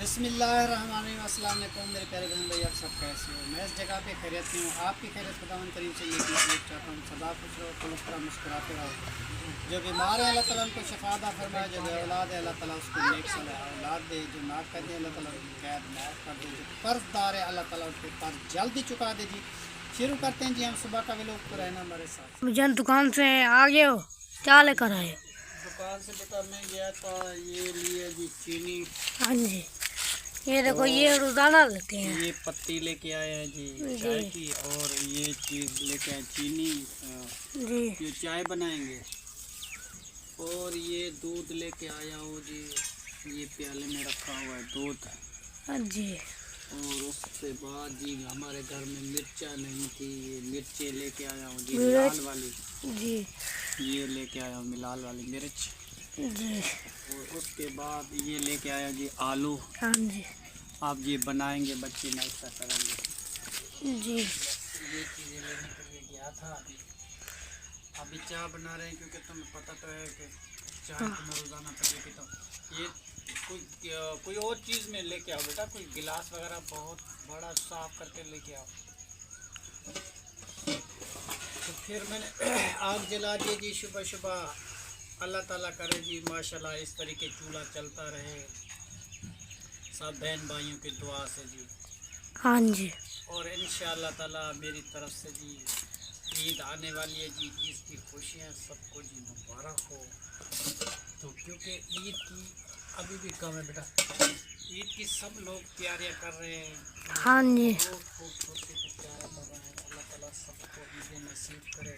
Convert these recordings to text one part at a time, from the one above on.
बिस्मिल्लाहिर्रहमानिर्रहीम। अस्सलाम वालेकुम मेरे प्यारे बहन भाई, आप सब कैसे हो? मैं इस जगह पे खैरियत में हूँ। आपकी खैरियत खुदावंद करीम से यही चाहता हूँ, सदा खुश रहो, तंदुरुस्त रहो, मुस्कुराते रहो। जो बीमार है अल्लाह ताला उनको शिफा अता फरमाए, जो औलाद है अल्लाह ताला उसको नेक सलाह औलाद दे, जो नाक़द है अल्लाह ताला उनकी कैद माफ़ कर दे, जो कर्जदार है अल्लाह ताला उनके कर्ज जल्दी चुका दे। जी शुरू करते हैं जी हम सुबह का व्लॉग। को रहना हमारे साथ। मुझे दुकान से आ गए हो, क्या लेकर आए? दुकान से बेटा मैं गया था, ये लिए जी चीनी। हाँ जी, ये देखो ये रोजाना लेते हैं। ये पत्ती लेके आए हैं जी चाय की, और ये चीज़ लेके आए चीनी जी, ये चाय बनाएंगे। और ये दूध लेके आया हूँ जी, ये प्याले में रखा हुआ है दूध। हाँ जी। और उसके बाद जी हमारे घर में मिर्चा नहीं थी, ये मिर्चे लेके आया हूँ जी, लाल वाली जी, ये लेके आया हूँ लाल वाली मिर्च जी। और उसके बाद ये लेके आया जी आलू। हाँ जी, आप ये बनाएंगे, बच्चे नाश्ता करेंगे जी। ये चीज़ें लेने के लिए गया था। अभी चाय बना रहे हैं, क्योंकि तुम्हें पता तो है कि चाय तो मैं रोज़ाना पहले पीता हूँ। ये कोई और चीज़ में लेके आओ बेटा, कोई गिलास वगैरह बहुत बड़ा साफ करके लेके आओ। तो फिर मैंने आग जला दी जी सुबह सुबह। अल्लाह ताला करे जी माशाल्लाह इस तरीके चूल्हा चलता रहे, सब बहन भाइयों की दुआ से जी। हाँ जी। और इंशाअल्लाह ताला मेरी तरफ से जी ईद आने वाली है जी, ईद की खुशियाँ सबको जी मुबारक हो। तो क्योंकि ईद की अभी भी कम है बेटा, ईद की सब लोग तैयारियां कर रहे हैं। हाँ जी, बहुत खूबसूरती से तैयार कर रहे हैं। अल्लाह ताला सबको ईद नसीब करे।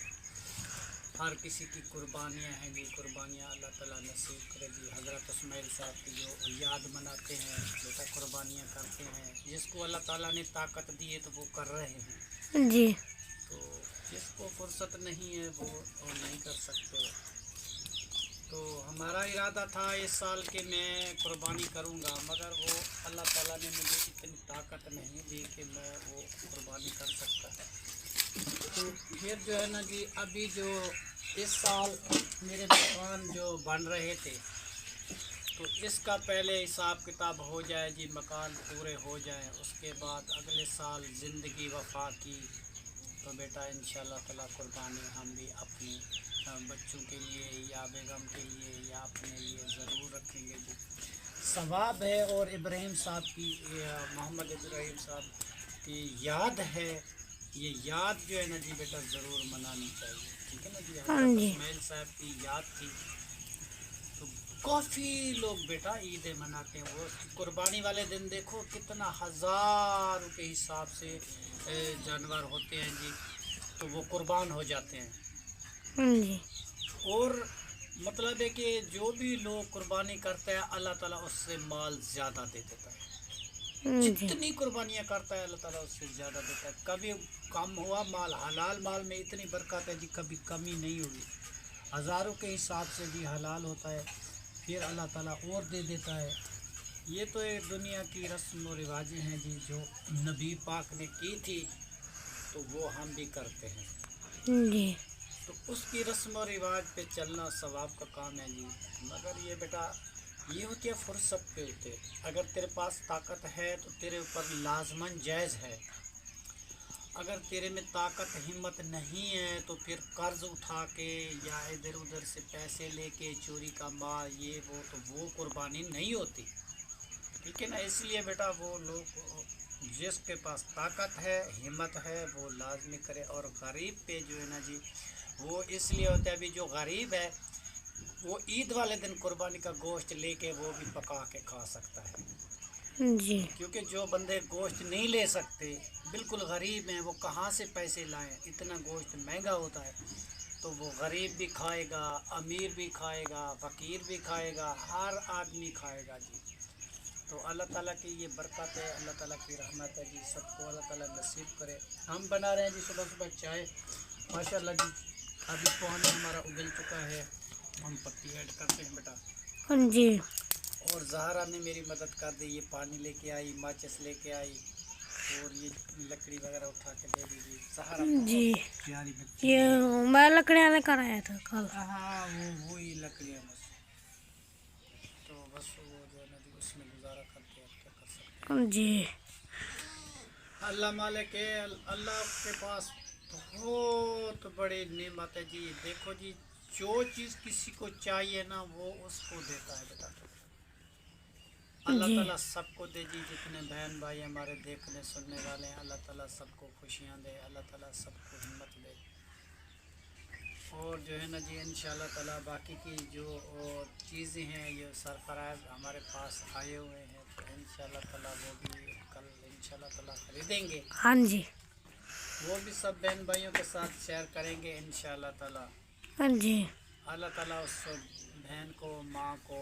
हर किसी की कुर्बानियाँ हैं जी, कुर्बानियाँ अल्लाह ताला नसीब करे जी। हज़रत इस्माइल साहब की जो याद मनाते हैं बेटा, कुर्बानियाँ करते हैं। जिसको अल्लाह ताला ने ताकत दी है तो वो कर रहे हैं जी। तो जिसको फुर्सत नहीं है वो और नहीं कर सकते। तो हमारा इरादा था इस साल के मैं कुर्बानी करूंगा, मगर वो अल्लाह ताला ने मुझे इतनी ताकत नहीं दी कि मैं वो कुर्बानी कर सकता। तो फिर जो है ना जी, अभी जो इस साल मेरे मकान जो बन रहे थे तो इसका पहले हिसाब किताब हो जाए जी, मकान पूरे हो जाए, उसके बाद अगले साल ज़िंदगी वफा की तो बेटा इंशाल्लाह ताला कुर्बानी हम भी अपनी बच्चों के लिए या बेगम के लिए या अपने लिए ज़रूर रखेंगे जी। सवाब है। और इब्राहिम साहब की, मोहम्मद इब्राहिम साहब की याद है, ये याद जो है ना जी बेटा ज़रूर मनानी चाहिए, ठीक है ना जी। हज़रत इस्माइल साहब की याद थी तो काफ़ी लोग बेटा ईदें मनाते हैं। वो कुर्बानी वाले दिन देखो कितना हज़ार के हिसाब से जानवर होते हैं जी, तो वो कुर्बान हो जाते हैं। जी। और मतलब है कि जो भी लोग कुर्बानी करते हैं अल्लाह ताला उससे माल ज़्यादा दे देता है। जितनी कुर्बानियाँ करता है अल्लाह ताला उससे ज़्यादा देता है। कभी कम हुआ माल, हलाल माल में इतनी बरकत है जी, कभी कमी नहीं होगी। हज़ारों के हिसाब से जी हलाल होता है, फिर अल्लाह ताला और दे देता है। ये तो एक दुनिया की रस्म व रिवाजें हैं जी, जो नबी पाक ने की थी तो वो हम भी करते हैं जी। तो उसकी रस्म और रिवाज पे चलना सवाब का काम है जी। मगर ये बेटा ये होती है फुर्सत पे होते। अगर तेरे पास ताकत है तो तेरे ऊपर लाजमन जायज़ है। अगर तेरे में ताकत हिम्मत नहीं है तो फिर कर्ज उठा के या इधर उधर से पैसे लेके चोरी का माल ये वो, तो वो कुर्बानी नहीं होती, ठीक है ना। इसलिए बेटा वो लोग जिसके पास ताकत है हिम्मत है वो लाजमी करे। और गरीब पे जो है ना जी वो इसलिए होता है, अभी जो गरीब है वो ईद वाले दिन कुर्बानी का गोश्त लेके वो भी पका के खा सकता है जी। क्योंकि जो बंदे गोश्त नहीं ले सकते, बिल्कुल गरीब हैं, वो कहाँ से पैसे लाएं, इतना गोश्त महंगा होता है। तो वो गरीब भी खाएगा, अमीर भी खाएगा, फ़कीर भी खाएगा, हर आदमी खाएगा जी। तो अल्लाह ताला की ये बरकत है, अल्लाह ताला की रहमत है जी, सबको अल्लाह ताला नसीब करे। हम बना रहे हैं जी सुबह सुबह चाय माशाल्लाह जी। अभी पानी हमारा उबल चुका है, हम पत्ती ऐड करते हैं बेटा। हाँ जी। और जहरा ने मेरी मदद कर दी, ये पानी लेके आई, माचिस लेके आई और ये लकड़ी वगैरह उठा के दे दीजिए। जहरा जी प्यारी बच्ची। ये मैं लकड़ियाँ लेकर आया था कल। हाँ वो ही लकड़ियाँ बस, तो बस वो जो है ना जी उसमें गुजारा करते हैं, क्या कर सकते हैं। जी अल्लाह मालिक है, अल्लाह के पास बहुत बड़ी नेमत है जी। देखो जी, जो चीज़ किसी को चाहिए ना वो उसको देता है बेटा। अल्लाह जी ताला सबको दे जी, जितने बहन भाई हमारे देखने सुनने वाले हैं, अल्लाह ताला सबको खुशियाँ दे, अल्लाह ताला सबको हिम्मत दे। और जो है ना जी इंशाल्लाह ताला बाकी की जो चीज़ें हैं ये सरफराज हमारे पास आए हुए हैं, तो इंशाल्लाह ताला वो भी कल इंशाल्लाह ताला खरीदेंगे। हाँ जी वो भी सब बहन भाइयों के साथ शेयर करेंगे इंशाल्लाह ताला। हाँ जी अल्लाह ताला उस बहन को, माँ को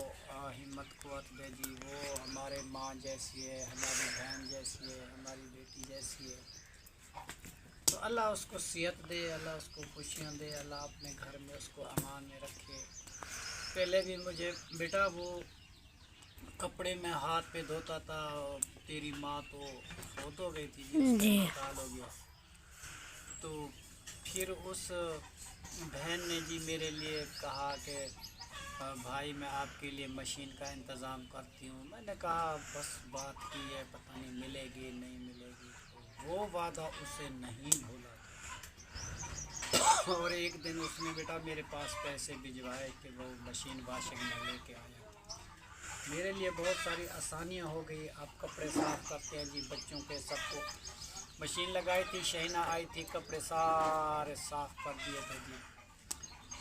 हिम्मत क़ुव्वत दे जी। वो हमारे माँ जैसी है, हमारी बहन जैसी है, हमारी बेटी जैसी है। तो अल्लाह उसको सेहत दे, अल्लाह उसको खुशियाँ दे, अल्लाह अपने घर में उसको अमान में रखे। पहले भी मुझे बेटा वो कपड़े में हाथ पे धोता था, तेरी माँ तो फौत हो गई थी जी, उसका जी इंतकाल हो गया। तो फिर उस बहन ने जी मेरे लिए कहा कि भाई मैं आपके लिए मशीन का इंतज़ाम करती हूँ। मैंने कहा बस बात की है, पता नहीं मिलेगी नहीं मिलेगी। तो वो वादा उसे नहीं भूला था। और एक दिन उसने बेटा मेरे पास पैसे भिजवाए कि वो मशीन वाशिंग में लेके आया। मेरे लिए बहुत सारी आसानियाँ हो गई। आप कपड़े साफ़ करते हैं जी बच्चों के, सबको मशीन लगाई थी, शहीना आई थी, कपड़े सारे साफ़ कर दिए थे जी।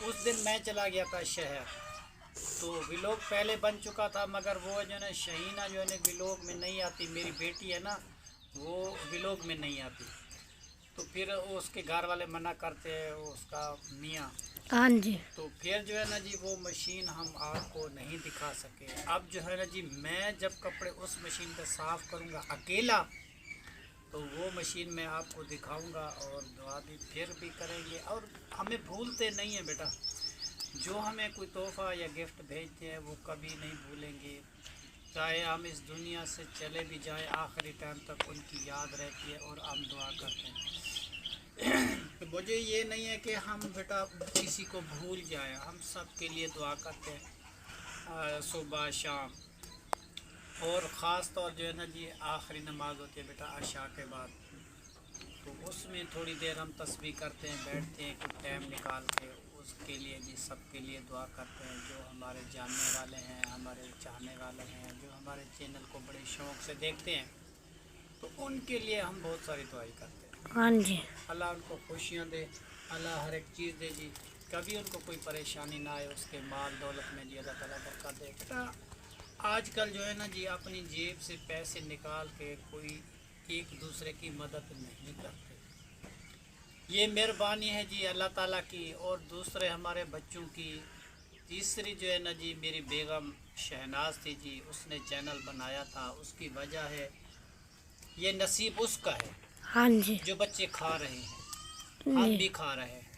उस दिन मैं चला गया था शहर, तो व्लॉग पहले बन चुका था, मगर वो जो है शहीना जो है व्लॉग में नहीं आती, मेरी बेटी है ना वो व्लॉग में नहीं आती। तो फिर उसके घर वाले मना करते हैं, उसका मियाँ। हाँ जी तो फिर जो है ना जी वो मशीन हम आपको नहीं दिखा सके। अब जो है ना जी मैं जब कपड़े उस मशीन पे साफ़ करूँगा अकेला, तो वो मशीन मैं आपको दिखाऊंगा और दुआ भी फिर भी करेंगे। और हमें भूलते नहीं हैं बेटा, जो हमें कोई तोहफ़ा या गिफ्ट भेजते हैं वो कभी नहीं भूलेंगे। चाहे हम इस दुनिया से चले भी जाए, आखिरी टाइम तक उनकी याद रहती है और हम दुआ करते हैं। तो मुझे ये नहीं है कि हम बेटा किसी को भूल जाए, हम सब के लिए दुआ करते हैं सुबह शाम। और ख़ास तौर जो है ना जी आखिरी नमाज होती है बेटा अशा के बाद, तो उसमें थोड़ी देर हम तस्बीह करते हैं, बैठते हैं कुछ टाइम निकाल के, उसके लिए जी सबके लिए दुआ करते हैं। जो हमारे जानने वाले हैं, हमारे चाहने वाले हैं, जो हमारे चैनल को बड़े शौक़ से देखते हैं, तो उनके लिए हम बहुत सारी दुआई करते हैं। हाँ जी अल्लाह उनको खुशियाँ दे, अल्लाह हर एक चीज़ दे जी, कभी उनको कोई परेशानी ना आए, उसके माल दौलत में जी अल्लाह ताला बरकत दे। बेटा आजकल जो है ना जी अपनी जेब से पैसे निकाल के कोई एक दूसरे की मदद नहीं करते। ये मेहरबानी है जी अल्लाह ताला की और दूसरे हमारे बच्चों की। तीसरी जो है ना जी मेरी बेगम शहनाज थी जी, उसने चैनल बनाया था, उसकी वजह है ये नसीब उसका है। हाँ जी जो बच्चे खा रहे हैं हम जी भी खा रहे हैं,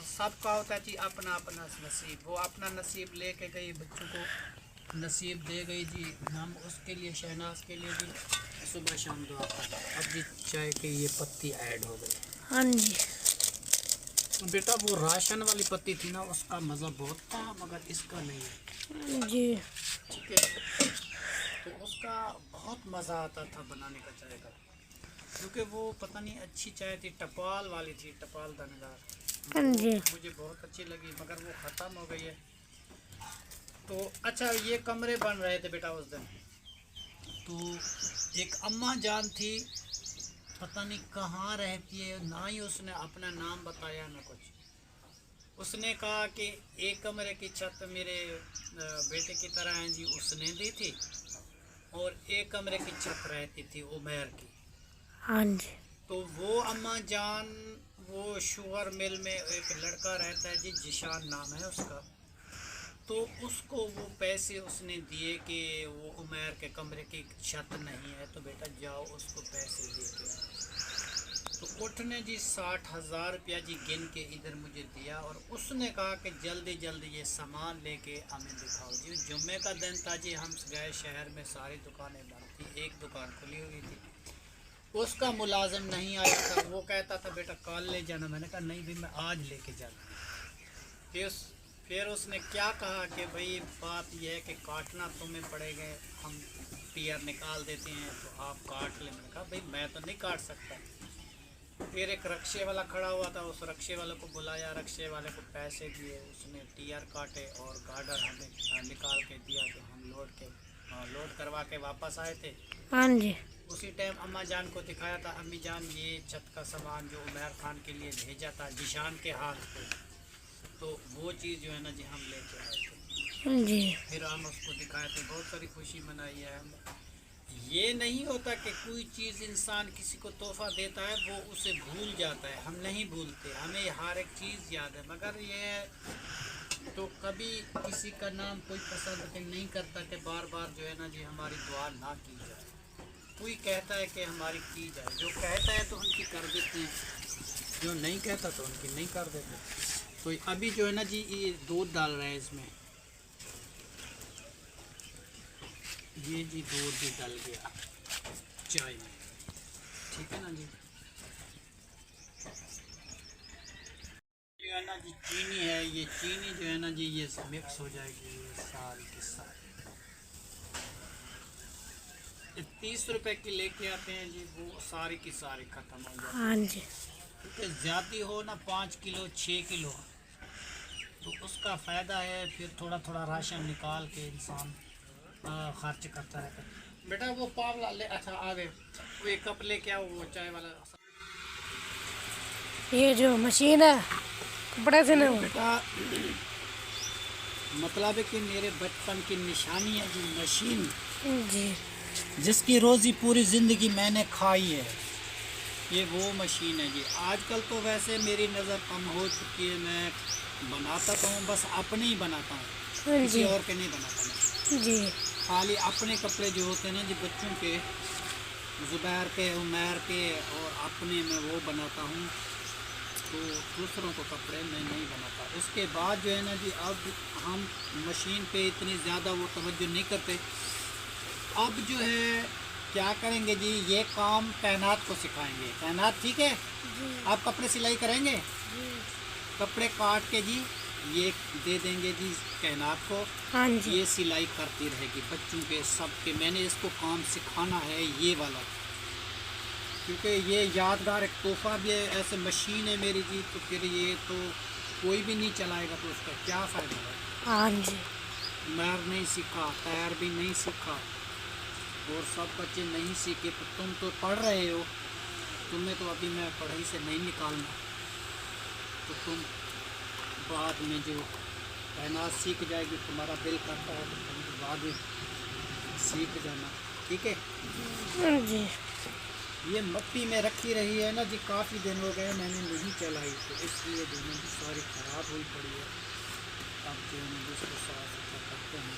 सबका होता है जी अपना अपना नसीब। वो अपना नसीब लेके गई, बच्चों को नसीब दे गई जी। हम उसके लिए शहनाज के लिए भी सुबह शाम दुआ करते हैं। अब जी चाय की ये पत्ती ऐड हो गई। हाँ जी बेटा वो राशन वाली पत्ती थी ना उसका मज़ा बहुत था, मगर इसका नहीं है, जी ठीक है। तो उसका बहुत मज़ा आता था बनाने का चाय का, क्योंकि वो पता नहीं अच्छी चाय थी, टपाल वाली थी, टपाल दानेदार। हाँ जी मुझे बहुत अच्छी लगी, मगर वो ख़त्म हो गई है। तो अच्छा ये कमरे बन रहे थे बेटा उस दिन, तो एक अम्मा जान थी, पता नहीं कहाँ रहती है, ना ही उसने अपना नाम बताया ना कुछ। उसने कहा कि एक कमरे की छत मेरे बेटे की तरह है जी, उसने दी थी, और एक कमरे की छत रहती थी उमैर की। हाँ जी तो वो अम्मा जान वो शुगर मिल में एक लड़का रहता है जी, जिशान नाम है उसका, तो उसको वो पैसे उसने दिए कि वो उमैर के कमरे की छत नहीं है, तो बेटा जाओ उसको पैसे दे के आओ। तो उठ ने जी 60,000 रुपया जी गिन के इधर मुझे दिया और उसने कहा कि जल्दी जल्दी ये सामान लेके हमें दिखाओ जी। जुम्मे का दिन था जी, हम गए शहर में, सारी दुकानें बंद थी, एक दुकान खुली हुई थी। उसका मुलाजिम नहीं आया था, वो कहता था बेटा कल ले जाना। मैंने कहा नहीं भाई मैं आज लेके जाना। फिर उसने क्या कहा कि भाई बात यह है कि काटना तुम्हें पड़ेगा, हम टीयर निकाल देते हैं तो आप काट लें। मैंने कहा भाई मैं तो नहीं काट सकता। फिर एक रक्शे वाला खड़ा हुआ था, उस रक्शे वाले को बुलाया, रक्शे वाले को पैसे दिए, उसने टीयर काटे और गार्डर हमें निकाल के दिया। तो हम लोड करवा के वापस आए थे। हाँ जी। उसी टाइम अम्मा जान को दिखाया था, अम्मी जान ये छत का सामान जो उमर खान के लिए भेजा था जिशान के हाथ पे, तो वो चीज़ जो है ना जी हम लेके आए थे जी। फिर हम उसको दिखाए थे, बहुत सारी खुशी मनाई है। हम ये नहीं होता कि कोई चीज़ इंसान किसी को तोहफा देता है वो उसे भूल जाता है, हम नहीं भूलते, हमें हर एक चीज़ याद है। मगर ये तो कभी किसी का नाम कोई पसंद नहीं करता कि बार बार जो है ना जी हमारी दुआ ना की जाए। कोई कहता है कि हमारी की जाए, जो कहता है तो उनकी कर देते हैं, जो नहीं कहता तो उनकी नहीं कर देते। तो अभी जो है ना जी ये दूध डाल रहे हैं इसमें, ये जी दूध भी डल गया चाय में, ठीक है ना जी। जो है ना जी चीनी है, ये चीनी जो है ना जी ये मिक्स हो जाएगी, ये सारी की सारी 30 रुपए की लेके आते हैं जी, वो सारी की सारी ख़त्म हो जाती है। हाँ जी। क्योंकि ज़्यादा हो ना 5 किलो 6 किलो तो उसका फ़ायदा है, फिर थोड़ा थोड़ा राशन निकाल के इंसान खर्च करता है। बेटा वो पाव ला ले, अच्छा आ गए, वो एक कप लेके आओ, वो चाय वाला। ये जो मशीन है कपड़े से नहीं। बेटा मतलब है कि मेरे बचपन की निशानी है जी मशीन जी। जिसकी रोज़ी पूरी ज़िंदगी मैंने खाई है, ये वो मशीन है जी। आजकल तो वैसे मेरी नज़र कम हो चुकी है, मैं बनाता तो हूँ, बस अपने ही बनाता हूँ, किसी और के नहीं बनाता मैं। जी। खाली अपने कपड़े जो होते हैं ना जी बच्चों के, ज़ुबैर के, उमैर के और अपने में वो बनाता हूँ, तो दूसरों को कपड़े मैं नहीं बनाता। उसके बाद जो है ना जी अब हम मशीन पे इतनी ज़्यादा वो तवज्जो नहीं करते। अब जो है क्या करेंगे जी, ये काम तैनात को सिखाएंगे। तैनात ठीक है, आप कपड़े सिलाई करेंगे, कपड़े काट के जी ये दे देंगे जी तैनात को। हाँ जी। ये सिलाई करती रहेगी बच्चों के सबके। मैंने इसको काम सिखाना है ये वाला, क्योंकि ये यादगार एक तोहफा भी है। ऐसे मशीन है मेरी जी, तो फिर ये तो कोई भी नहीं चलाएगा तो उसका क्या फ़ायदा है। हाँ जी। मैर नहीं सीखा, तैर भी नहीं सीखा और सब बच्चे नहीं सीखे, तो तुम तो पढ़ रहे हो, तुम्हें तो अभी मैं पढ़ाई से नहीं निकालना, तो तुम बाद में जो तैनात सीख जाएगी, तुम्हारा दिल करता है तो तुम तो बाद में सीख जाना, ठीक है जी। ये मट्टी में रखी रही है ना जी, काफ़ी दिन हो गए मैंने नहीं चलाई, तो इसलिए जो है सारी ख़राब हुई पड़ी है। अब जो है इसको साफ सुथरा करते हैं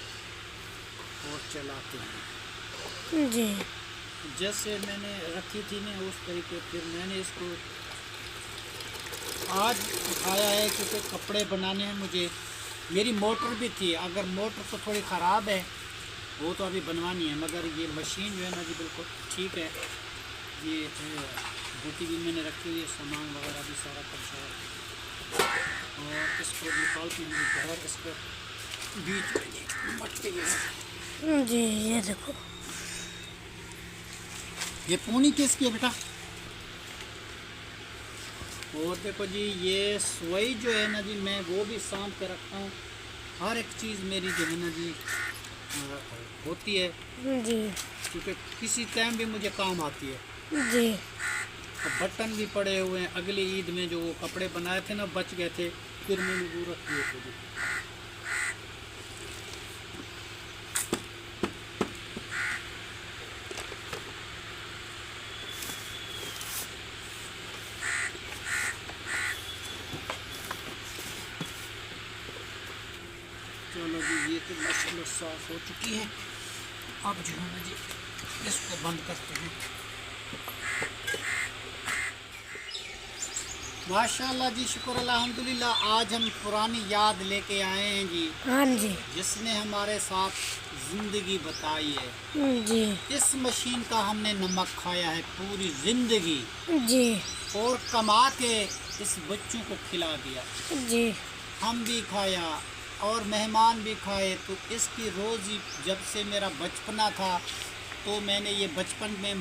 और चलाते हैं जी। जैसे मैंने रखी थी ना उस तरीके। फिर मैंने इसको आज उठाया है क्योंकि कपड़े बनाने हैं मुझे। मेरी मोटर भी थी, अगर मोटर तो थोड़ी ख़राब है वो तो अभी बनवानी है, मगर ये मशीन जो है ना जी बिल्कुल ठीक है। ये रोटी भी मैंने रखी हुई है, सामान वगैरह भी सारा कुछ है, और इसको निकाल के मुझे बाहर इस पर बीच में ये मट्टी है जी। ये देखो, ये पूनी किसकी है बेटा। और देखो जी ये सोई जो है ना जी मैं वो भी सांभ के रखता हूँ। हर एक चीज़ मेरी जो है ना जी होती है जी। क्योंकि किसी टाइम भी मुझे काम आती है। जी। और बटन भी पड़े हुए हैं, अगली ईद में जो वो कपड़े बनाए थे ना बच गए थे, फिर मैंने वो रख दिए थे जी। चलो जी ये तो मशीन साफ हो चुकी है। अब जो है ना जी इसको बंद करते हैं। माशाल्लाह जी, शुक्र अल्हम्दुलिल्लाह। आज हम पुरानी याद लेके आए हैं जी, हाँ जी। जिसने हमारे साथ ज़िंदगी बताई है। जी। इस मशीन का हमने नमक खाया है पूरी ज़िंदगी, जी। और कमा के इस बच्चों को खिला दिया। जी। हम भी खाया और मेहमान भी खाए। तो इसकी रोज़ी जब से मेरा बचपना था, तो मैंने ये बचपन में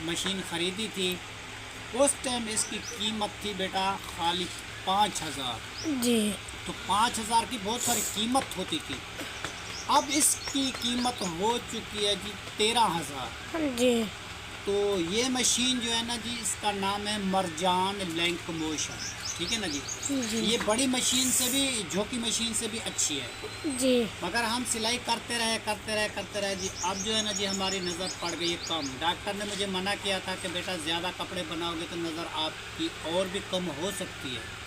मशीन ख़रीदी थी। उस टाइम इसकी कीमत थी बेटा खाली 5,000। जी। तो 5,000 की बहुत सारी कीमत होती थी। अब इसकी कीमत हो चुकी है जी 13,000। जी। तो ये मशीन जो है ना जी, इसका नाम है मरजान लैंक मोशन, ठीक है ना जी। जी। ये बड़ी मशीन से भी, झोंकी मशीन से भी अच्छी है। जी। मगर हम सिलाई करते रहे जी। अब जो है ना जी, हमारी नज़र पड़ गई कम। डॉक्टर ने मुझे मना किया था कि बेटा ज़्यादा कपड़े बनाओगे तो नज़र आपकी और भी कम हो सकती है।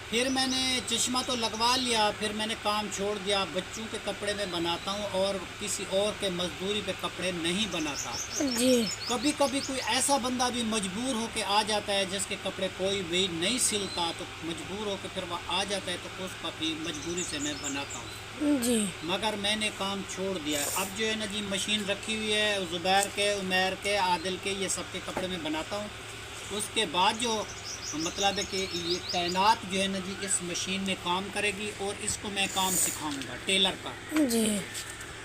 फिर मैंने चश्मा तो लगवा लिया, फिर मैंने काम छोड़ दिया। बच्चों के कपड़े मैं बनाता हूँ और किसी और के मजदूरी पे कपड़े नहीं बनाता। जी। कभी कभी कोई ऐसा बंदा भी मजबूर होके आ जाता है जिसके कपड़े कोई भी नहीं सिलता, तो मजबूर होके फिर वह आ जाता है, तो उसका भी मजबूरी से मैं बनाता हूँ। जी। मगर मैंने काम छोड़ दिया है। अब जो है ना जी, मशीन रखी हुई है ज़ुबैर के, उमैर के, आदिल के, ये सब के कपड़े मैं बनाता हूँ। उसके बाद जो मतलब है कि ये तैनात जो है ना जी, इस मशीन में काम करेगी और इसको मैं काम सिखाऊंगा टेलर का। जी।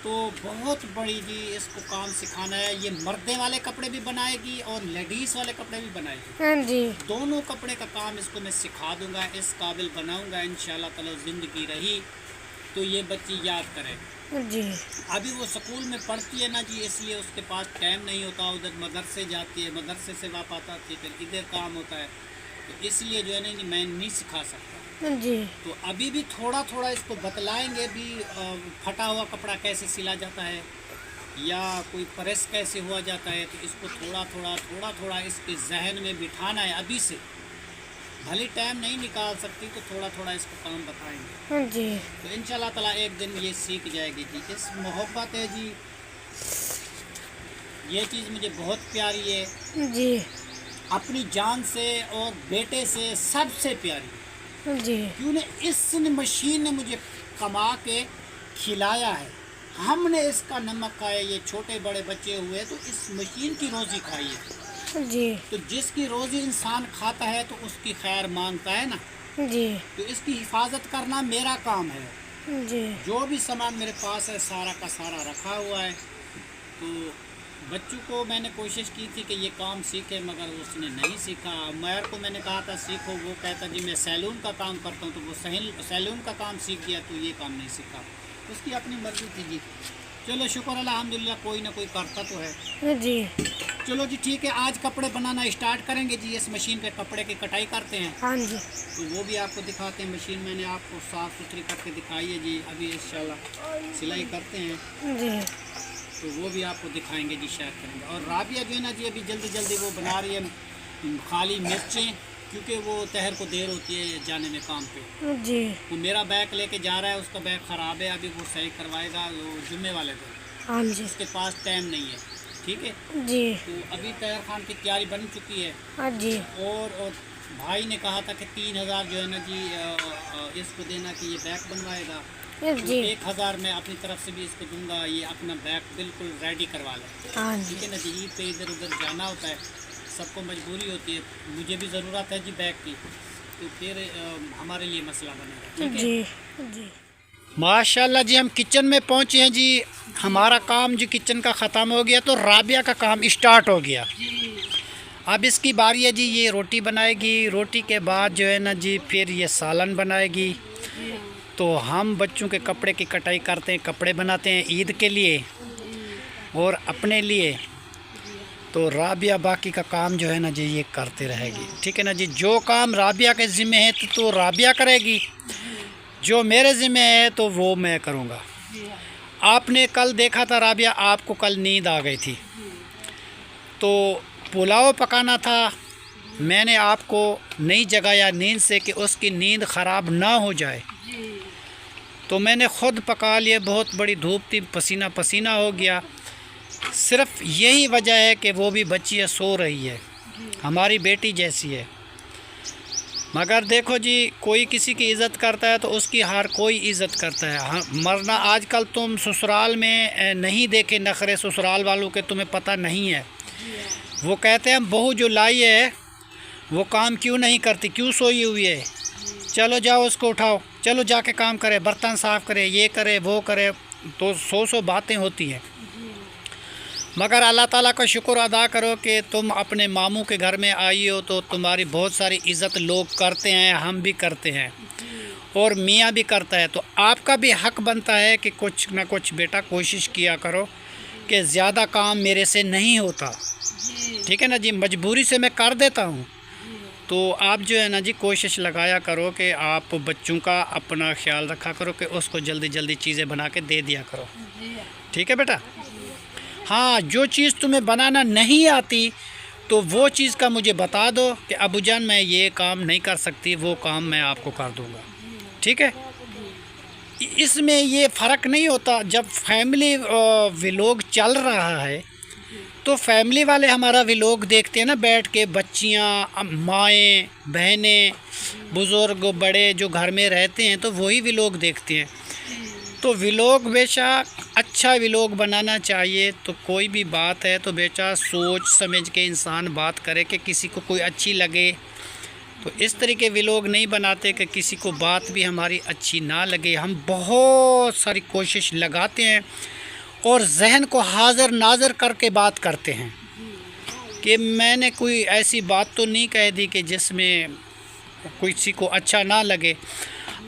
तो बहुत बड़ी जी इसको काम सिखाना है। ये मर्दे वाले कपड़े भी बनाएगी और लेडीज़ वाले कपड़े भी बनाएगी। हाँ जी। दोनों कपड़े का काम इसको मैं सिखा दूंगा, इस काबिल बनाऊंगा इंशाल्लाह ताला। ज़िंदगी रही तो ये बच्ची याद करे। जी। अभी वो स्कूल में पढ़ती है ना जी, इसलिए उसके पास टाइम नहीं होता। उधर मदरसे जाती है, मदरसे से वापस आती है, फिर इधर काम होता है। तो इसलिए जो है ना, मैं नहीं सिखा सकता। जी। तो अभी भी थोड़ा थोड़ा इसको बतलाएंगे भी, फटा हुआ कपड़ा कैसे सिला जाता है या कोई प्रेस कैसे हुआ जाता है। तो इसको थोड़ा थोड़ा इसके जहन में बिठाना है अभी से। भले टाइम नहीं निकाल सकती तो थोड़ा थोड़ा इसको काम बताएंगे। जी। तो इंशाल्लाह ताला एक दिन ये सीख जाएगी जी। इस मोहब्बत है जी, ये चीज़ मुझे बहुत प्यारी है। जी। अपनी जान से और बेटे से सबसे प्यारी। जी। क्यों ने इस मशीन ने मुझे कमा के खिलाया है। हमने इसका नमक खाया, ये छोटे बड़े बच्चे हुए तो इस मशीन की रोज़ी खाई है। जी। तो जिसकी रोज़ी इंसान खाता है तो उसकी खैर मांगता है ना। जी। तो इसकी हिफाजत करना मेरा काम है। जी। जो भी सामान मेरे पास है सारा का सारा रखा हुआ है। तो बच्चों को मैंने कोशिश की थी कि ये काम सीखे, मगर उसने नहीं सीखा। मैर को मैंने कहा था सीखो, वो कहता जी मैं सैलून का काम करता हूँ, तो वो सैलून का काम सीख गया, तो ये काम नहीं सीखा। उसकी अपनी मर्जी थी जी। चलो शुक्र अल्हम्दुलिल्लाह, कोई ना कोई करता तो है जी। चलो जी ठीक है, आज कपड़े बनाना स्टार्ट करेंगे जी। इस मशीन पे कपड़े की कटाई करते हैं, हाँ जी। तो वो भी आपको दिखाते हैं। मशीन मैंने आपको साफ़ सुथरी करके दिखाई है जी। अभी इंशाल्लाह सिलाई करते हैं जी। तो वो भी आपको दिखाएंगे जी, शेयर करेंगे। और राबिया जो है ना जी, अभी जल्दी जल्दी वो बना रही है खाली मिर्चें, क्योंकि वो तहर को देर होती है जाने में काम पे। जी। वो मेरा बैग लेके जा रहा है, उसका बैग ख़राब है, अभी वो सही करवाएगा वो जुम्मे वाले दिन। हाँ जी। उसके पास टाइम नहीं है, ठीक है। जी। तो अभी तैयार खान की तैयारी बन चुकी है। हाँ जी। और भाई ने कहा था कि 3,000 जो है ना जी इसको देना कि ये बैग बनवाएगा। तो जी। 1,000 मैं अपनी तरफ से भी इसको दूंगा, ये अपना बैग बिल्कुल रेडी करवा ले, हाँ ठीक जी। है ना जी। ईद पे इधर उधर जाना होता है, सबको मजबूरी होती है, मुझे भी ज़रूरत है जी बैग की। तो फिर हमारे लिए मसला बनेगा, ठीक है। जी। जी। माशाल्लाह जी, हम किचन में पहुंचे हैं जी। हमारा काम जो किचन का ख़त्म हो गया, तो राबिया का काम स्टार्ट हो गया। अब इसकी बारी है जी, ये रोटी बनाएगी। रोटी के बाद जो है ना जी, फिर ये सालन बनाएगी। तो हम बच्चों के कपड़े की कटाई करते हैं, कपड़े बनाते हैं ईद के लिए और अपने लिए। तो राबिया बाकी का काम जो है ना जी, ये करते रहेगी, ठीक है ना जी। जो काम राबिया के ज़िम्मे है तो राबिया करेगी, जो मेरे ज़िम्मे है तो वो मैं करूँगा। आपने कल देखा था राबिया, आपको कल नींद आ गई थी, तो पुलाव पकाना था। मैंने आपको नहीं जगाया नींद से कि उसकी नींद ख़राब ना हो जाए, तो मैंने ख़ुद पका लिए। बहुत बड़ी धूप थी, पसीना पसीना हो गया। सिर्फ यही वजह है कि वो भी बच्ची है, सो रही है, हमारी बेटी जैसी है। मगर देखो जी, कोई किसी की इज़्ज़त करता है तो उसकी हर कोई इज़्ज़त करता है। हाँ, मरना आजकल तुम ससुराल में नहीं देखे नखरे ससुराल वालों के, तुम्हें पता नहीं है। वो कहते हैं बहू जो लाई है वो काम क्यों नहीं करती, क्यों सोई हुई है, चलो जाओ उसको उठाओ, चलो जाके काम करे, बर्तन साफ़ करे, ये करे वो करे, तो सौ बातें होती हैं। मगर अल्लाह ताला का शुक्र अदा करो कि तुम अपने मामू के घर में आई हो, तो तुम्हारी बहुत सारी इज़्ज़त लोग करते हैं, हम भी करते हैं और मियाँ भी करता है। तो आपका भी हक बनता है कि कुछ ना कुछ बेटा कोशिश किया करो कि ज़्यादा काम मेरे से नहीं होता, ठीक है ना जी। मजबूरी से मैं कर देता हूँ, तो आप जो है ना जी कोशिश लगाया करो कि आप बच्चों का अपना ख्याल रखा करो कि उसको जल्दी जल्दी चीज़ें बना के दे दिया करो, ठीक है बेटा। हाँ, जो चीज़ तुम्हें बनाना नहीं आती तो वो चीज़ का मुझे बता दो कि अबूजान मैं ये काम नहीं कर सकती, वो काम मैं आपको कर दूँगा, ठीक है। इसमें ये फ़र्क नहीं होता। जब फैमिली व्लॉग चल रहा है तो फैमिली वाले हमारा व्लॉग देखते हैं ना बैठ के, बच्चियाँ, माएँ, बहनें, बुज़ुर्ग, बड़े जो घर में रहते हैं तो वही व्लॉग देखते हैं। तो व्लॉग बेशक अच्छा व्लॉग बनाना चाहिए। तो कोई भी बात है तो बेटा सोच समझ के इंसान बात करे कि किसी को कोई अच्छी लगे। तो इस तरीके व्लॉग नहीं बनाते कि किसी को बात भी हमारी अच्छी ना लगे। हम बहुत सारी कोशिश लगाते हैं और जहन को हाज़िर नाज़िर करके बात करते हैं कि मैंने कोई ऐसी बात तो नहीं कह दी कि जिसमें किसी को अच्छा ना लगे।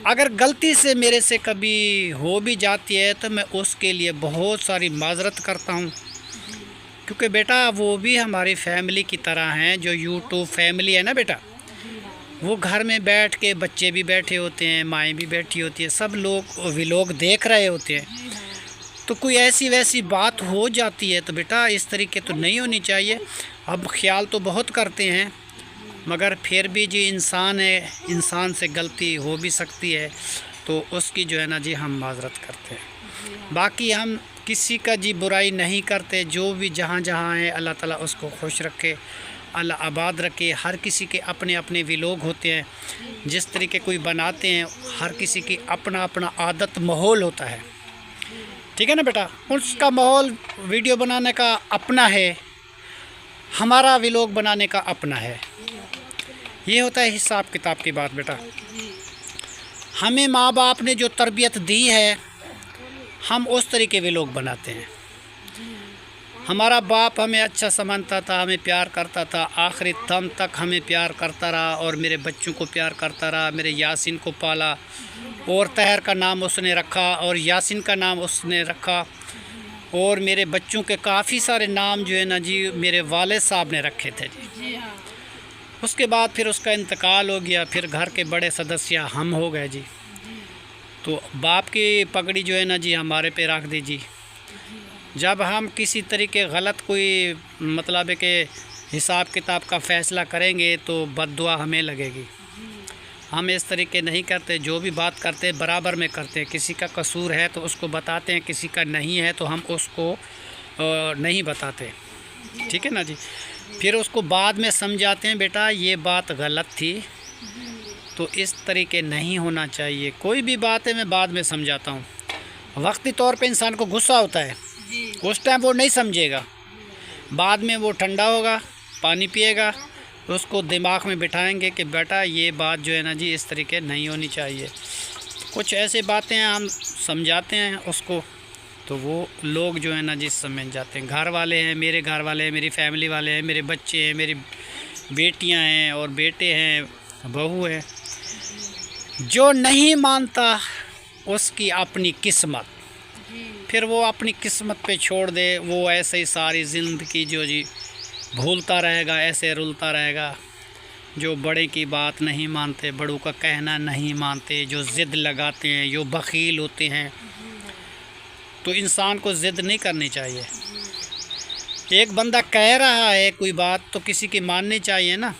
अगर गलती से मेरे से कभी हो भी जाती है तो मैं उसके लिए बहुत सारी माज़रत करता हूँ, क्योंकि बेटा वो भी हमारी फैमिली की तरह हैं। जो यूट्यूब फैमिली है ना बेटा, वो घर में बैठ के बच्चे भी बैठे होते हैं, माएँ भी बैठी होती है, सब लोग व्लॉग देख रहे होते हैं। तो कोई ऐसी वैसी बात हो जाती है तो बेटा इस तरीके तो नहीं होनी चाहिए। अब ख्याल तो बहुत करते हैं मगर फिर भी जी इंसान है, इंसान से गलती हो भी सकती है, तो उसकी जो है ना जी हम माज़रत करते हैं। बाकी हम किसी का जी बुराई नहीं करते। जो भी जहाँ जहाँ है अल्लाह ताला उसको खुश रखे, अल्लाह आबाद रखे। हर किसी के अपने अपने व्लॉग होते हैं, जिस तरीके कोई बनाते हैं हर किसी की अपना अपना आदत माहौल होता है, ठीक है ना बेटा। उसका माहौल वीडियो बनाने का अपना है, हमारा व्लॉग बनाने का अपना है। ये होता है हिसाब किताब की बात बेटा। हमें माँ बाप ने जो तरबियत दी है हम उस तरीके व्लॉग बनाते हैं। हमारा बाप हमें अच्छा समझता था, हमें प्यार करता था, आखिरी दम तक हमें प्यार करता रहा और मेरे बच्चों को प्यार करता रहा। मेरे यासिन को पाला और तहर का नाम उसने रखा और यासिन का नाम उसने रखा और मेरे बच्चों के काफ़ी सारे नाम जो है ना जी मेरे वालिद साहब ने रखे थे जी। उसके बाद फिर उसका इंतकाल हो गया, फिर घर के बड़े सदस्य हम हो गए जी। तो बाप की पगड़ी जो है ना जी हमारे पे रख दी जी। जब हम किसी तरीके गलत कोई मतलब है कि हिसाब किताब का फ़ैसला करेंगे तो बद्दुआ हमें लगेगी। हम इस तरीके नहीं करते, जो भी बात करते हैं बराबर में करते हैं। किसी का कसूर है तो उसको बताते हैं, किसी का नहीं है तो हम उसको नहीं बताते, ठीक है ना जी। फिर उसको बाद में समझाते हैं बेटा ये बात गलत थी, तो इस तरीके नहीं होना चाहिए। कोई भी बात है मैं बाद में समझाता हूँ। वक्ती तौर पे इंसान को गुस्सा होता है, उस टाइम वो नहीं समझेगा, बाद में वो ठंडा होगा, पानी पिएगा, उसको दिमाग में बिठाएंगे कि बेटा ये बात जो है ना जी इस तरीके नहीं होनी चाहिए। कुछ ऐसी बातें हम समझाते हैं उसको, तो वो लोग जो है ना जी समझ जाते हैं। घर वाले हैं, मेरे घर वाले हैं, मेरी फैमिली वाले हैं, मेरे बच्चे हैं, मेरी बेटियां हैं और बेटे हैं, बहू है। जो नहीं मानता उसकी अपनी किस्मत, फिर वो अपनी किस्मत पे छोड़ दे, वो ऐसे ही सारी ज़िंदगी जो जी भूलता रहेगा, ऐसे रुलता रहेगा। जो बड़े की बात नहीं मानते, बड़ों का कहना नहीं मानते, जो ज़िद लगाते हैं, जो बख़ील होते हैं, तो इंसान को ज़िद नहीं करनी चाहिए। एक बंदा कह रहा है कोई बात तो किसी की माननी चाहिए ना।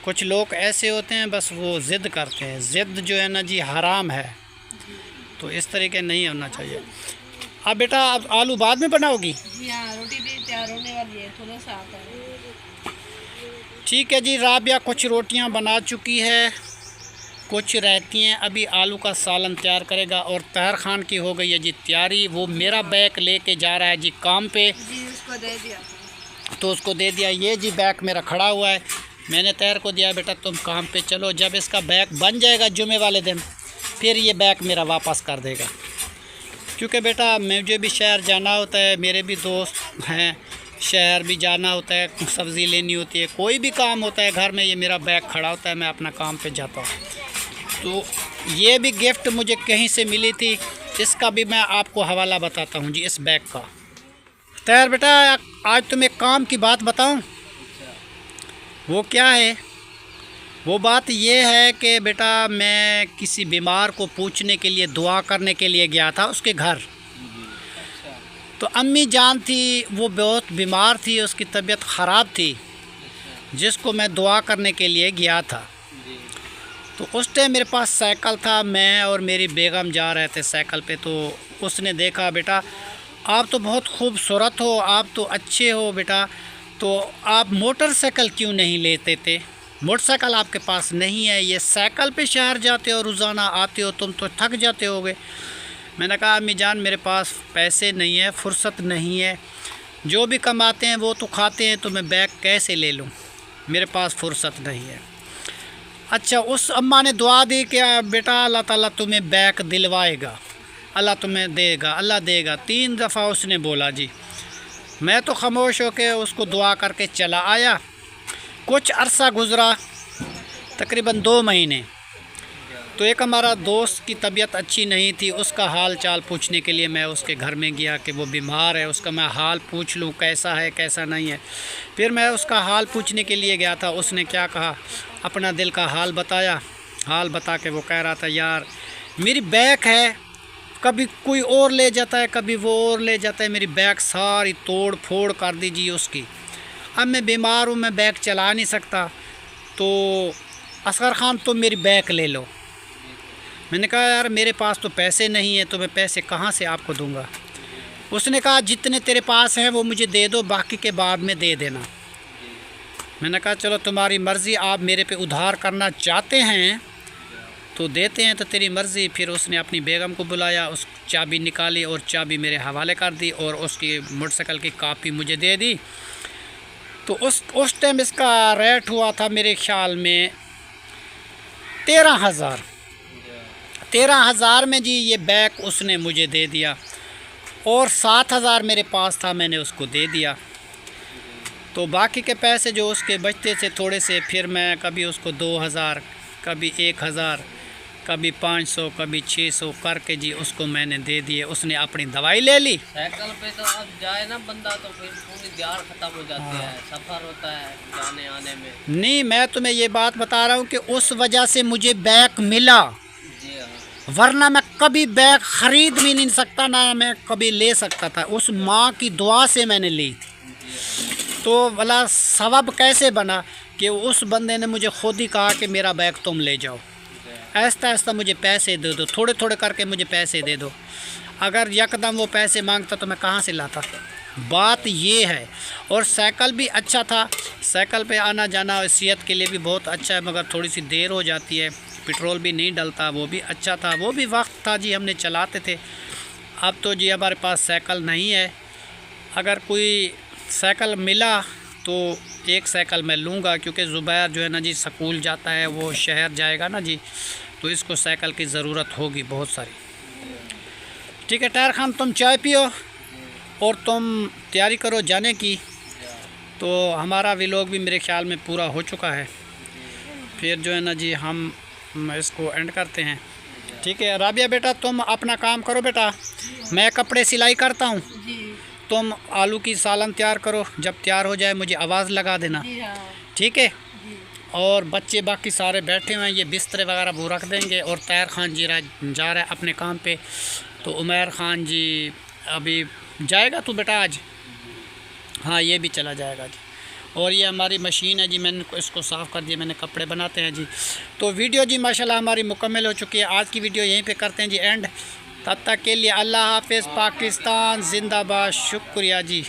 कुछ लोग ऐसे होते हैं बस वो ज़िद करते हैं, ज़िद जो है ना जी हराम है, तो इस तरीके नहीं होना चाहिए। अब बेटा अब आलू बाद में बनाओगी? जी हाँ, रोटी भी तैयार होने वाली है, थोड़ा सा आता है। ठीक है जी, राबिया कुछ रोटियां बना चुकी है, कुछ रहती हैं। अभी आलू का सालन तैयार करेगा। और तहर खान की हो गई है जी तैयारी। वो मेरा बैग लेके जा रहा है जी काम पे जी, उसको दे दिया तो उसको दे दिया। ये जी बैग मेरा खड़ा हुआ है, मैंने तहर को दिया बेटा तुम काम पे चलो, जब इसका बैग बन जाएगा जुमे वाले दिन फिर ये बैग मेरा वापस कर देगा। क्योंकि बेटा मुझे भी शहर जाना होता है, मेरे भी दोस्त हैं, शहर भी जाना होता है, सब्ज़ी लेनी होती है, कोई भी काम होता है घर में, ये मेरा बैग खड़ा होता है, मैं अपना काम पे जाता हूँ। तो ये भी गिफ्ट मुझे कहीं से मिली थी, इसका भी मैं आपको हवाला बताता हूँ जी इस बैग का। तैयार बेटा, आज तुम्हें काम की बात बताऊँ। वो क्या है? वो बात ये है कि बेटा मैं किसी बीमार को पूछने के लिए, दुआ करने के लिए गया था उसके घर। तो अम्मी जान थी, वो बहुत बीमार थी, उसकी तबीयत ख़राब थी, जिसको मैं दुआ करने के लिए गया था। तो उस टाइम मेरे पास साइकिल था, मैं और मेरी बेगम जा रहे थे साइकिल पे। तो उसने देखा बेटा आप तो बहुत खूबसूरत हो, आप तो अच्छे हो बेटा, तो आप मोटरसाइकिल क्यों नहीं लेते थे? मोटरसाइकिल आपके पास नहीं है, ये साइकिल पे शहर जाते हो, रोज़ाना आते हो, तुम तो थक जाते होगे। मैंने कहा अम्मी जान मेरे पास पैसे नहीं है, फुर्सत नहीं है, जो भी कमाते हैं वो तो खाते हैं, तो मैं बैग कैसे ले लूँ, मेरे पास फुर्सत नहीं है। अच्छा, उस अम्मा ने दुआ दी कि बेटा अल्लाह ताला तुम्हें बैग दिलवाएगा, अल्लाह तुम्हें देगा, अल्लाह देगा। 3 दफ़ा उसने बोला जी। मैं तो खामोश होकर उसको दुआ करके चला आया। कुछ अरसा गुज़रा, तकरीबन 2 महीने। तो एक हमारा दोस्त की तबीयत अच्छी नहीं थी, उसका हाल चाल पूछने के लिए मैं उसके घर में गया कि वो बीमार है, उसका मैं हाल पूछ लूँ कैसा है कैसा नहीं है। फिर मैं उसका हाल पूछने के लिए गया था। उसने क्या कहा, अपना दिल का हाल बताया। हाल बता के वो कह रहा था यार मेरी बैग है, कभी कोई और ले जाता है, कभी वो और ले जाता है, मेरी बैग सारी तोड़ फोड़ कर दीजिए उसकी। अब मैं बीमार हूँ, मैं बैग चला नहीं सकता, तो असगर ख़ान तुम मेरी बैग ले लो। मैंने कहा यार मेरे पास तो पैसे नहीं है, तो मैं पैसे कहाँ से आपको दूंगा। उसने कहा जितने तेरे पास हैं वो मुझे दे दो, बाकी के बाद में दे देना। मैंने कहा चलो तुम्हारी मर्ज़ी, आप मेरे पे उधार करना चाहते हैं तो देते हैं, तो तेरी मर्ज़ी। फिर उसने अपनी बेगम को बुलाया, उस चाबी निकाली और चाबी मेरे हवाले कर दी और उसकी मोटरसाइकिल की कापी मुझे दे दी। तो उस टाइम इसका रेट हुआ था मेरे ख्याल में 13,000। 13,000 में जी ये बैग उसने मुझे दे दिया और 7,000 मेरे पास था, मैंने उसको दे दिया। तो बाकी के पैसे जो उसके बचते थे थोड़े से, फिर मैं कभी उसको 2,000, कभी 1,000, कभी 500, कभी 600 करके जी उसको मैंने दे दिए। उसने अपनी दवाई ले ली। साइकिल पे तो अब जाए ना बंदा तो फिर पूरी दिहाड़ ख़त्म हो जाती है, सफ़र होता है जाने आने में। नहीं, मैं तुम्हें ये बात बता रहा हूँ कि उस वजह से मुझे बैग मिला, जी हाँ, वरना मैं कभी बैग ख़रीद भी नहीं सकता, ना मैं कभी ले सकता था। उस माँ की दुआ से मैंने ली। तो भला सबब कैसे बना कि उस बंदे ने मुझे खुद ही कहा कि मेरा बैग तुम ले जाओ, आहिस्ता आहिस्ता मुझे पैसे दे दो, थोड़े थोड़े करके मुझे पैसे दे दो। अगर यकदम वो पैसे मांगता तो मैं कहाँ से लाता। बात ये है। और साइकिल भी अच्छा था, साइकिल पे आना जाना सेहत के लिए भी बहुत अच्छा है, मगर थोड़ी सी देर हो जाती है, पेट्रोल भी नहीं डलता, वो भी अच्छा था, वो भी वक्त था जी हमने चलाते थे। अब तो जी हमारे पास साइकिल नहीं है। अगर कोई साइकिल मिला तो एक साइकिल मैं लूँगा, क्योंकि ज़ुबैर जो है ना जी स्कूल जाता है, वो शहर जाएगा ना जी, तो इसको साइकिल की ज़रूरत होगी बहुत सारी। ठीक है टायर खान, तुम चाय पियो और तुम तैयारी करो जाने की। तो हमारा व्लॉग भी मेरे ख्याल में पूरा हो चुका है, फिर जो है ना जी हम इसको एंड करते हैं। ठीक है राबिया बेटा, तुम अपना काम करो बेटा, मैं कपड़े सिलाई करता हूँ, तुम आलू की सालन तैयार करो, जब तैयार हो जाए मुझे आवाज़ लगा देना। ठीक है। और बच्चे बाकी सारे बैठे हुए हैं, ये बिस्तरे वगैरह वो रख देंगे। और तैयार खान जी जा रहा है अपने काम पे, तो उमैर खान जी अभी जाएगा तो बेटा आज, हाँ ये भी चला जाएगा जी। और ये हमारी मशीन है जी, मैंने इसको साफ़ कर दिया, मैंने कपड़े बनाते हैं जी। तो वीडियो जी माशाल्लाह हमारी मुकम्मल हो चुकी है। आज की वीडियो यहीं पे करते हैं जी एंड। तब तक के लिए अल्लाह हाफ़िज़, पाकिस्तान जिंदाबाद, शुक्रिया जी।